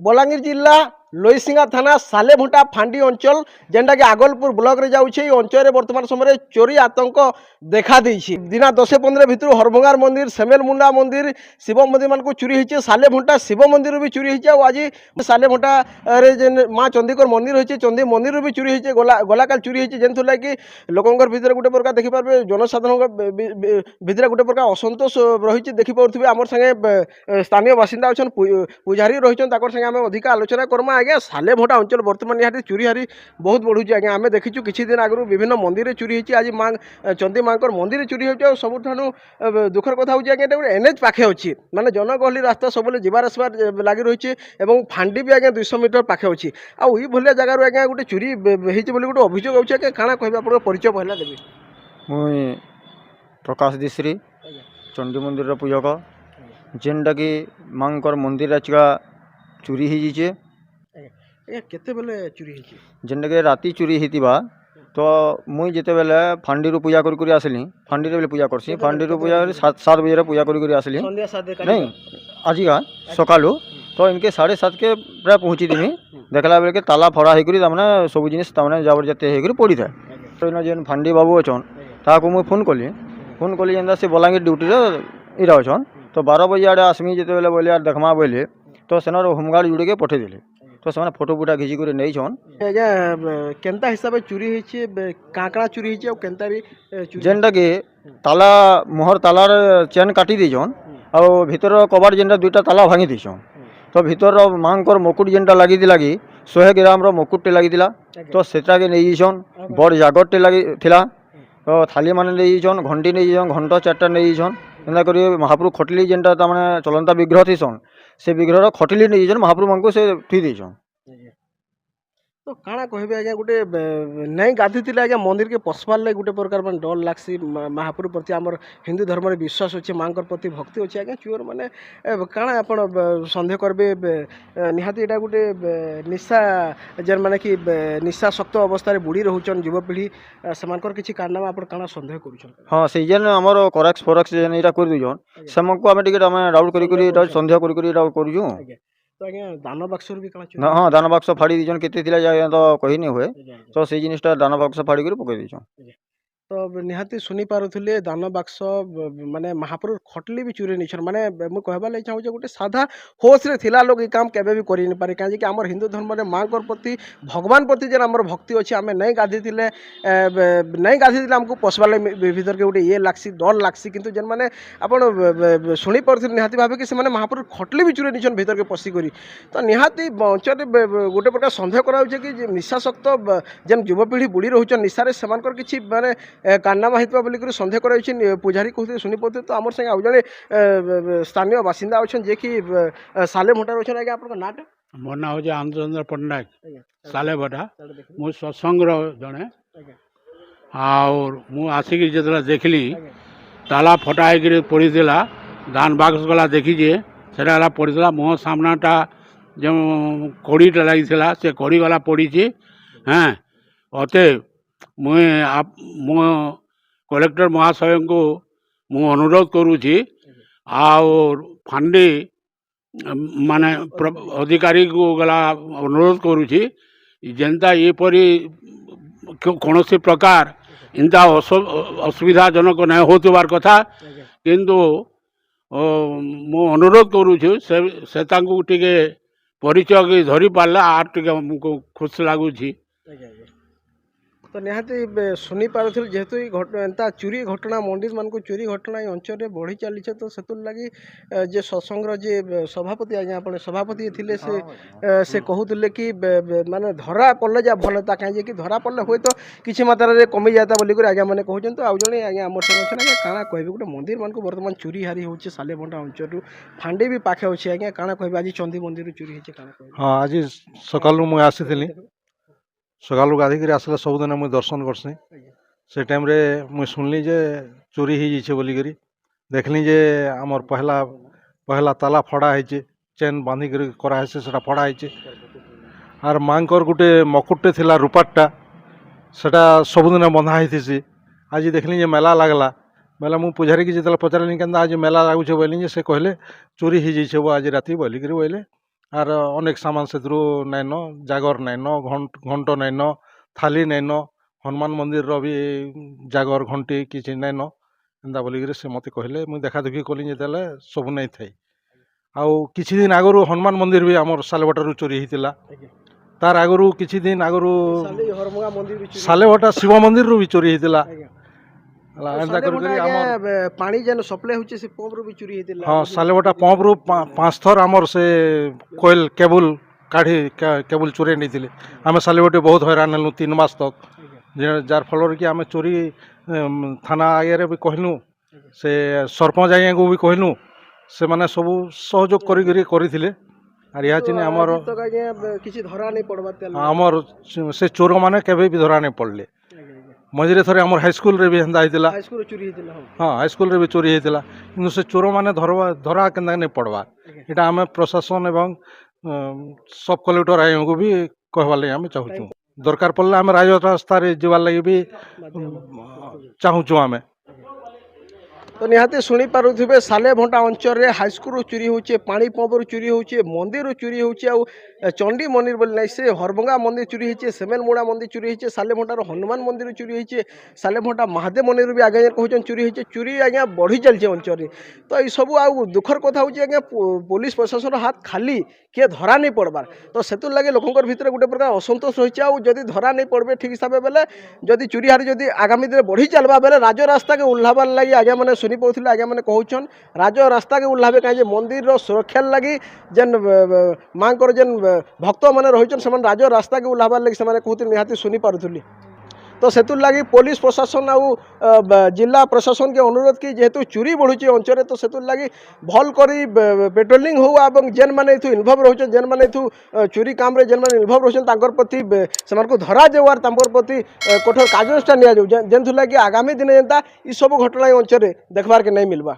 बलांगीर जिला लोईसिंगा थाना सालेभंटा फांडी अंचल जेनटा कि आगलपुर ब्लॉक रे जाउछे। अंचल रे वर्तमान समय चोरी आतंक देखा देइछि। दिना 10-15 भितर हरभंगार मंदिर, सेमेल मुंडा मंदिर, शिव मंदिर मान को चोरी होइछे। सालेभंटा शिव मंदिर भी चोरी होइछे। आज सालेभंटा रे जेन माँ चंदीकर मंदिर होइछे, चंदी मंदिर भी चोरी होइछे। गलाकाल चोरी होइछे जेनथु लागी लोकंकर भितर गुटे प्रकार देखि पारबे, जनसाधारण भितर गुटे प्रकार असंतोष रहिछे। देखि पाउथबे हमर संगे स्थानीय बासिंदा अछन, पुजारी रहिछन, ताकर संगे आमे अधिक आलोचना करमा। आज्ञा सालेभंटा अंचल बर्तमान निहाती चोरी हारी बहुत बढ़ुଛି। आज्ञा आमे देखिछु किछि दिन आगु विभिन्न मंदिर रे चोरी होइछि। आज मां चंदी मांकर मंदिर चोरी होइछि। सबुठानु दुखर कथा होइछि आज्ञा एटा एनएच पाखे अछि, माने जनगहली रास्ता सबले जिबार आसबार लागि रहिछि एवं फांडी भी आज्ञा 200 मीटर पाखे अछि। आ ओइ भलिया जगह रो आज्ञा गुटे चोरी होइछि बोली गुटे अभियोग होइछि। आज्ञा काना कहबे आपन परिचय पहिला देबे। मुई प्रकाश दिश्री चंडी मंदिर रो पूजक, जेनटा कि मांकर मंदिर आचिका चोरी हो जाइए। केते बेले चोरी होइछि? जेनटा कि राति चोरी होइतिबा तो मुई जेते बेले फांडी रू पूजा करी आसली। फांडी रे पूजा करसी, फांडी रू पूजा 7 बजे पूजा करी आसली। संध्या 7 नहीं आजिका सकालू तो इनके 7:30 के प्राय पहुँची देमी। देखला बेले के ताला फड़ा होकर ताने सब जिनिस ताने जाबर जाते होकर पड़ी था। तो जेन फांडी बाबू अछन ताको मुई फोन कली जेनता से बलांगीर ड्यूटी रे इरा अछन। तो 12 बजे आड़े आसमी जेते बेले बोले यार देखमा बोले तो सेनार होमगार्ड जुड़े के पठे देले। तो से फोटो फुटा घिची कर नहीं छन। आज्ञा केनता हिसाब से चोरी होइछि, काकड़ा चोरी होइछि और केनता भी जेनटा कि ताला मोहर तालार चेन काटी देछन और भीतर कबाड़ जेनटा 2टा ताला भांगी देछन। तो भीतर मांकर मुकुट जेनटा लगी 100 ग्राम रो मुकुटटे लगी। तो सेटा के नहीं छन। बड़ जागरटे लगी थिला। तो थाली माने नहीं छन, घंटी नहीं छन, घंटा 4टा नहीं छन। एंता करी महाप्रभु खटली जेनटा तामाने चलंता विग्रह थीसन, से विग्रह खटली नहीं छन। महाप्रभु मानको से थी देछन। तो काना कहबे आज्ञा गुटे नहीं गाधी थिले आज्ञा मंदिर के पसबार ले गुटे प्रकार मन डर लागसी। महाप्रभु प्रति हमर हिंदू धर्म रे विश्वास अछि, मांकर प्रति भक्ति अछि। आज्ञा चोर माने काना आपण संदेह करबे निहाती एटा गुटे निशा जन माने कि निशा शक्त अवस्था रे बुड़ी रहउचन युवपीढ़ी, समानकर किछि कारनामा आपण काना संदेह करूछन? हां से जेन हमर कोरक्स फोरक्स जेन एटा कर दिजन समको हमें टिके डाउट करी एटा संदेह करी एटा करूछु। तो आज्ञा दान बाक्सर भी काना? हाँ दान बाक्स फाड़ी दीजन केते थिला जा तो कहि नहीं हुए। तो से जिनिसटा दान बाक्स फाड़ी कर पकई दीछन। तो निहाती सुनी पारुथिले दान बाक्स माने महाप्रभु खटली भी चोरी निछन। माने मु कहबा ले चाहू जे गुटे साधा होश रे थिला लोग ई काम केबे भी करि नि पारे। काजे कि हमर हिंदू धर्म रे मां कर प्रति भगवान प्रति जे हमर भक्ति अछि, हमें नहीं गाधी थिले हमको पसबा ले भीतर के गुटे ये लागसी, डर लागसी। किंतु जेन माने आपण सुनी पारुथिले निहाती भाबे कि से माने महाप्रभु खटली भी चोरी निछन भीतर के पसी करी। तो निहाती अंचल गुटे प्रकार संदेह करा होचे कि निशाशक्त जेन युवपीढ़ी बुड़ी रहउचन निशा रे समानकर किछि माने कारनामा हितबा बोली कर संदेह कराइछि। पुजारी कहते सुनी पड़ते। तो आमर संगे आउ जड़े स्थानीय बासिंदा अछन जे कि सालेभंटा अछन। आज्ञा आपन नाटा? मोर ना हो आनंदचंद्र पट्टनायक, सालेभंटा। मु सत्संग जड़े और मु आसिक जो देखली ताला फटा है पड़ीला, दान बाक्स गला देखीजे से गला पड़ीला। मुह सामनाटा जो कड़ीटा लगी से कड़ी गला पड़ी। हाँ अते मुझे मो कलेक्टर महाशय को मु अनुरोध करुँची और फांडी माने अधिकारी को गला अनुरोध करुँची जेनता येपरी कौन सी प्रकार इनता असुविधाजनक नहीं होतबार कथा। किंतु मु अनुरोध करुँछु से टिके परिचय धरी पारला आर टिके हमको खुश लगुच। तो निहाती सुनी पारुथिल जेहेतु एंता चोरी घटना मंदिर मान को चोरी घटना अंचल रे बढ़ी चली। तो सेतुर लगी जे सत्संग जे सभापति आज्ञा आपण सभापति थिले से कहूले कि माने धरा पड़ले जा भलता कहीं कि धरा पड़ले हुए तो किसी मात्रा रे कमी जाता बोली आज्ञा मैंने कहते। तो आउ जड़े आज्ञा आम संगे आज्ञा काଣା कहबे गोटे मंदिर मान को बर्तमान चोरी हारी होचे सालेभंटा अंचल फांडी भी पाखे अच्छे। आज्ञा काଣା कहबे आज चंदी मंदिर चोरी होचे काଣା कहबे? हाँ आज सकालू मुझे आसी सकालू गाधिक आसला सबुदिन मुझे दर्शन करसी। से टाइम रे मुझे शुणली जे चोरी हो जाइए बोलिक देखली जे आमर पहला ताला फड़ा है, चेन बांधिक कराई से फड़ा है। आर मांकर गुटे मकुटे थिला रूपाटा सेटा सबुदिन बंधा होती। आज देखली जे मेला लगला। मेला मु पुजारी की जितला पचारली केंदा आज मेला लगुचे बोली से कहले चोरी हो जाइए आज राति बोलिक बोले আর অনেক সামান সেথুরু নাইন জাগর নাইন ঘଣ୍ଟ নাইন থালি নাইন হনুমান মন্দিরর বি জাগর ঘଣ୍ଟି কিছু নাইন ଏନ୍ତା ବୋଲିକିରି ସେ ମୋତେ କହିଲେ ମୁଇଁ ଦେଖା ଦେଖି କଲି ଯେତେବେଳେ ସବୁ ନାଇଁ ଥାଇ ଆଉ କିଛି ଦିନ ଆଗରୁ ହନୁମାନ ମନ୍ଦିର ବି ଆମର ସାଲେଭଟାରୁ ଚୋରି ହେଇଥିଲା ତାର ଆଗରୁ କିଛି ଦିନ ଆଗରୁ ସାଲେ ହରମଙ୍ଗା ମନ୍ଦିର ବି ଚୋରି ସାଲେଭଟା ଶିବ ମନ୍ଦିରରୁ ବି ଚୋରି ହେଇଥିଲା ଆଜ୍ଞା। ହେଲା ଆଉ ଏନ୍ତା ସାଲେ କରି ଭଟା କରି ଆଜ୍ଞା, ଆମର ପାଣି ଯେନ ସପ୍ଲାଏ ହଉଛି ସେ ପମ୍ପରୁ ବି ଚୋରି ହେଇଥିଲା ହଁ ସାଲେଭଟା ପମ୍ପରୁ 5 ଥର ଆମର ସେ କୋଏଲ କେବୁଲ କାଢ଼ି କେବୁଲ ଚୋରେଇ ନେଇଥିଲେ ଆମେ ସାଲେଭଟେ ବହୁତ ହଇରାଣ ହେଲୁ 3 ମାସ ତକ ଯାର ଫଳରେ କି ଆମେ ଚୋରି ଥାନା ଆଗରେ ବି କହିଲୁ ସେ ସରପଞ୍ଚ ଆଜ୍ଞାକୁ ବି କହିଲୁ ସେମାନେ ସବୁ ସହଯୋଗ କରିକିରି କରିଥିଲେ ଆର୍ ଏହା ଚିନି ଆମର ଆଜି ତକ ଆଜ୍ଞା କିଛି ଧରା ନେଇ ପଡବା ତେଲ ଆମର ସେ ଚୋରମାନେ କେବେ ବି ଧରା ନାଇଁ ପଡ଼ଲେ ମଝିରେ ଥରେ ଆମର ହାଇସ୍କୁଲରେ ବି ହେନ୍ତା ହେଇଥିଲା ହାଇସ୍କୁଲ ଚୋରି ହେଇଥିଲା ହଁ ହଁ ହାଇସ୍କୁଲରେ ବି ଚୋରି ହେଇଥିଲା କିନ୍ତୁ ସେ ଚୋରମାନେ ଧରା କେନ୍ତା ନାଇଁ ପଡ଼ବା ଏଇଟା ଆମେ ପ୍ରଶାସନ ଏବଂ ସବ୍ କଲେକ୍ଟର ଆଜ୍ଞାଙ୍କୁ ବି କହିବାର୍ ଲାଗି ଆମେ ଚାହୁଁଛୁ ଦରକାର ପଡ଼ିଲେ ଆମେ ରାଜ ରାସ୍ତାରେ ଯିବାର୍ ଲାଗି ବି ଚାହୁଁଛୁ ଆମେ তো নিহাতি শুনি পারুথিবে সালেভটা অঞ্চলের হাইস্কুল চুরি হচ্ছে পানি পম্পর চুরি হচ্ছে মন্দির চুরি হচ্ছে আউ চণ্ডী মন্দির বলে নাই সে হরভঙ্গা মন্দির চুরি হয়েছে সেমেলমুড়া মন্দির চুরি হয়েছে সালেভটার হনুমান মন্দির চুরি হয়েছে সালেভটা মহাদেব মন্দির বি আগে কହୁছেন চুরি হয়েছে চুরি আজ্ঞা বড়ি চালছে অঞ্চলে তো এইসবু আউ দুঃখর কথা হচ্ছে আজ্ঞা পুলিশ প্রশাসন হাত খালি কিଏ ধরা নেই পড়বার তো সেতুর লাগে লোকর ভিতরে গোটে প্রকার অসন্তোষ রয়েছে আউ যদি ধরা নেই পড়বে ঠিক হিসাবে বেলে যদি চুরি হারি যদি আগামী দিনে বড়ি চালবা বেলে রাজ রাস্তাকে উল্লাবার লাগি আজ্ঞা মানে শুনি পাউଥିଲେ আজ্ঞা মানে কହୁଛନ୍ রাজ রাস্তাকে উল্লাবে কাହିଁ যে মন্দিরর সুরক্ষার লাগি যেন মাঙ্কর যেন ভক্ত মানে রয়েছেন সেমানে রাজ রাস্তাকে উল্লাবার লাগি সেমানে কହୁଥିଲେ নিহাতি শুনি পারুଥିଲି তো সেতুর লাগি পুলিশ প্রশাসন আউ জিলা প্রশাসনকে অনুরোধ কি যেহেতু চুরি বড়ুছে অঞ্চলে তো সেতুর লাগি ভাল করে পেট্রোলিং হো এবং যেন মানে এথু ইনভলভ রয়েছেন যেন মানে এথু চুরি কামরে যেন মানে ইনভলভ রয়েছেন তাঙ্কর প্রতি সেমানকু ধরা যাওয়ার তাঙ্কর প্রতি কঠোর কার্যানুষ্ঠান নিয়া যাও যেন লাগি আগামী দিনে যেনতা ই সব ঘটনা এই অঞ্চলে দেখবার কে নাই মিলবা